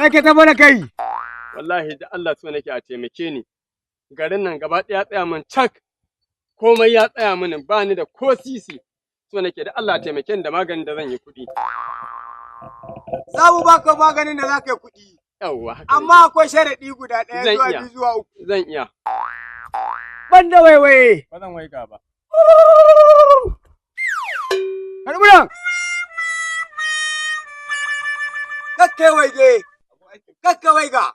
Me ke ta mana kai? Wallahi da Allah so nake a taimake ni. Garin nan gaba ɗaya tsaya min cak. Komai ya tsaya mini ba ni da ko sisi. So nake da Allah taimake ni da maganin da zan yi kuɗi. Za mu baka maganin da za ka yi kuɗi. Yawwa. Amma akwai sharaɗi guda ɗaya zuwa biyu zuwa uku. Zan iya. Ban da waiwaye. Ba zan waiga ba. Karɓi nan. Kakkai waige. Kakka waiga.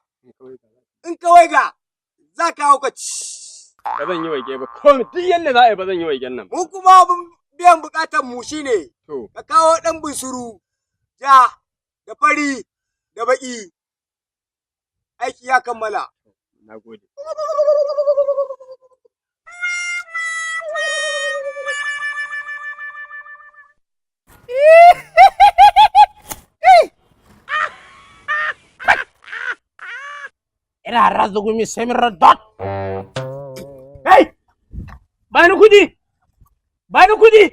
In ka waiga za ka hauka ci. Ba zan yi waige ba. Ko duk yanda za a yi ba zan yi waigen nan. Mu kuma abin biyan bukatar mu shine ka kawo ɗan bunsuru ja da fari da baƙi. Aiki ya kammala. Na gode. Ina razugumi semirar dot. Hey! Bani kudi! Bani kudi!